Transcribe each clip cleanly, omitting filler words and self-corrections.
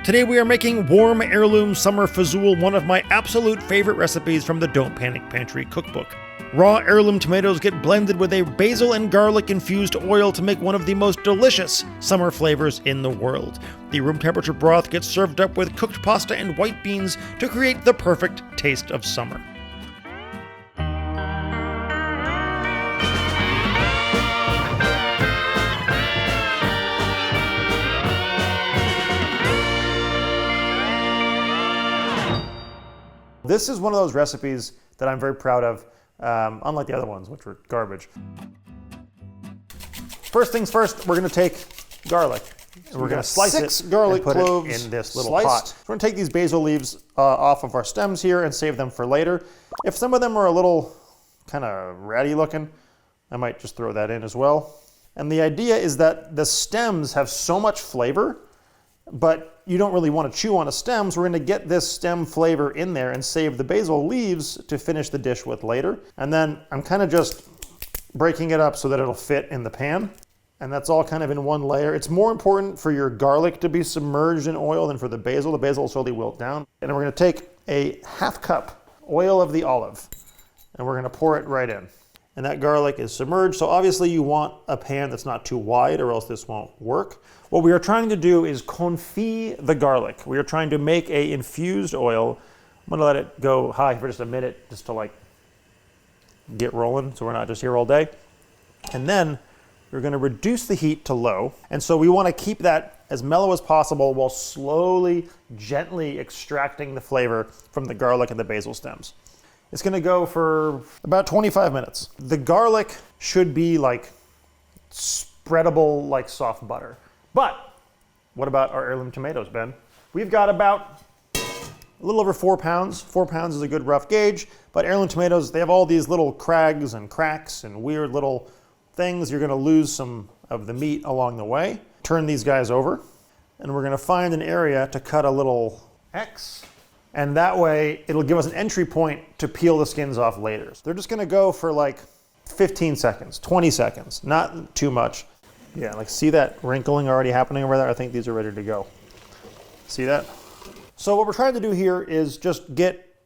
Today we are making warm heirloom summer fazool, one of my absolute favorite recipes from the Don't Panic Pantry cookbook. Raw heirloom tomatoes get blended with a basil and garlic infused oil to make one of the most delicious summer flavors in the world. The room temperature broth gets served up with cooked pasta and white beans to create the perfect taste of summer. This is one of those recipes that I'm very proud of, unlike the other ones, which were garbage. First things first, we're going to take garlic, and we're going to slice it garlic and put cloves it in this little pot. We're going to take these basil leaves off of our stems here and save them for later. If some of them are a little kind of ratty looking, I might just throw that in as well. And the idea is that the stems have so much flavor, but you don't really want to chew on a stem, so we're going to get this stem flavor in there and save the basil leaves to finish the dish with later. And then I'm kind of just breaking it up so that it'll fit in the pan. And that's all kind of in one layer. It's more important for your garlic to be submerged in oil than for the basil. The basil will slowly wilt down. And we're going to take a ½ cup oil of the olive, and we're going to pour it right in. And that garlic is submerged, so obviously you want a pan that's not too wide or else this won't work. What we are trying to do is confit the garlic. We are trying to make a infused oil. I'm gonna let it go high for just a minute just to like get rolling so we're not just here all day. And then we're gonna reduce the heat to low. And so we wanna keep that as mellow as possible while slowly, gently extracting the flavor from the garlic and the basil stems. It's gonna go for about 25 minutes. The garlic should be like spreadable like soft butter. But what about our heirloom tomatoes, Ben? We've got about a little over 4 pounds. 4 pounds is a good rough gauge, but heirloom tomatoes, they have all these little crags and cracks and weird little things. You're gonna lose some of the meat along the way. Turn these guys over, and we're gonna find an area to cut a little X. And that way, it'll give us an entry point to peel the skins off later. So they're just gonna go for like 15 seconds, 20 seconds, not too much. Yeah, like see that wrinkling already happening over there? I think these are ready to go. See that? So what we're trying to do here is just get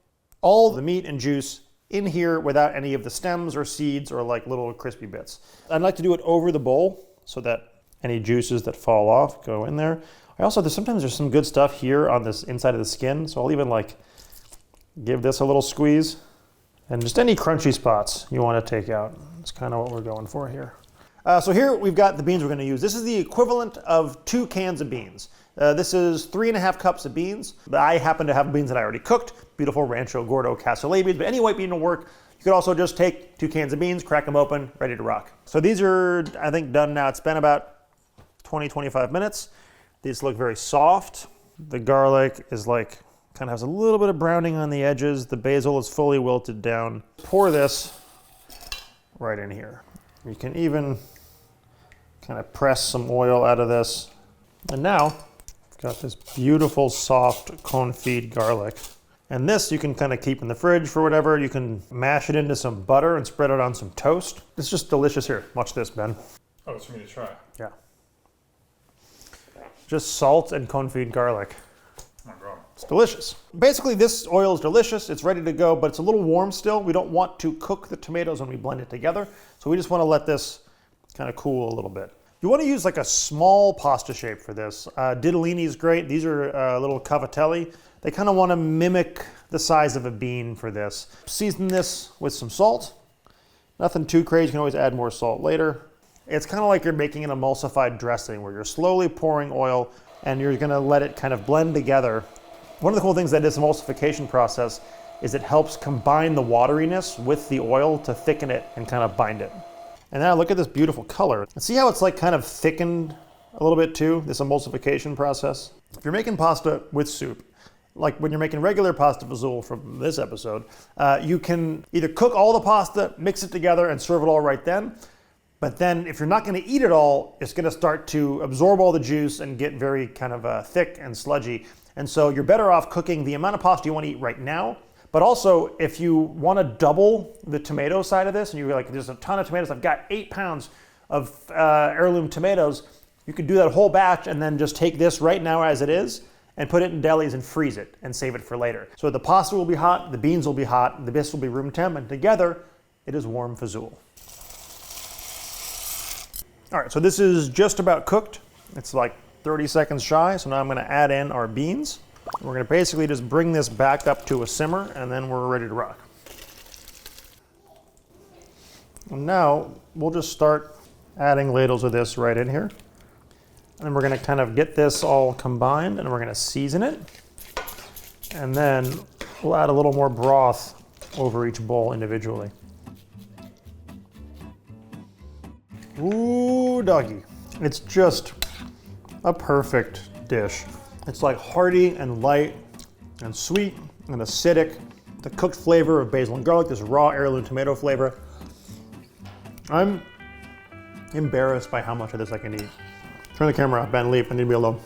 all the meat and juice in here without any of the stems or seeds or like little crispy bits. I'd like to do it over the bowl so that any juices that fall off go in there. Sometimes there's some good stuff here on this inside of the skin, so I'll even like give this a little squeeze. And just any crunchy spots you want to take out. That's kind of what we're going for here. So here we've got the beans we're going to use. This is the equivalent of 2 cans of beans. This is 3½ cups of beans. I happen to have beans that I already cooked, beautiful Rancho Gordo cassoulet beans, but any white bean will work. You could also just take 2 cans of beans, crack them open, ready to rock. So these are, I think, done now. It's been about 20-25 minutes. These look very soft. The garlic is like, kind of has a little bit of browning on the edges. The basil is fully wilted down. Pour this right in here. You can even kind of press some oil out of this. And now, I've got this beautiful, soft, confit garlic. And this you can kind of keep in the fridge for whatever. You can mash it into some butter and spread it on some toast. It's just delicious. Here, watch this, Ben. Oh, it's for me to try. Yeah. Just salt and confit garlic. Oh my God. It's delicious. Basically, this oil is delicious. It's ready to go, but it's a little warm still. We don't want to cook the tomatoes when we blend it together. So we just want to let this kind of cool a little bit. You want to use like a small pasta shape for this. Ditalini is great. These are little cavatelli. They kind of want to mimic the size of a bean for this. Season this with some salt. Nothing too crazy. You can always add more salt later. It's kind of like you're making an emulsified dressing where you're slowly pouring oil and you're going to let it kind of blend together. One of the cool things that this emulsification process is it helps combine the wateriness with the oil to thicken it and kind of bind it. And now look at this beautiful color. And see how it's like kind of thickened a little bit too, this emulsification process? If you're making pasta with soup, like when you're making regular pasta fazool from this episode, you can either cook all the pasta, mix it together and serve it all right then. But then if you're not going to eat it all, it's going to start to absorb all the juice and get very kind of thick and sludgy. And so you're better off cooking the amount of pasta you want to eat right now. But also, if you want to double the tomato side of this, and you're like, there's a ton of tomatoes, I've got 8 pounds of heirloom tomatoes, you could do that whole batch and then just take this right now as it is and put it in delis and freeze it and save it for later. So the pasta will be hot, the beans will be hot, the bisque will be room temp, and together it is warm fazool. All right, so this is just about cooked. It's like 30 seconds shy, so now I'm gonna add in our beans. We're gonna basically just bring this back up to a simmer, and then we're ready to rock. And now we'll just start adding ladles of this right in here. And then we're gonna kind of get this all combined, and we're gonna season it. And then we'll add a little more broth over each bowl individually. Ooh, doggy. It's just a perfect dish. It's like hearty and light and sweet and acidic. The cooked flavor of basil and garlic, this raw heirloom tomato flavor. I'm embarrassed by how much of this I can eat. Turn the camera off, Ben, leave, I need to be alone.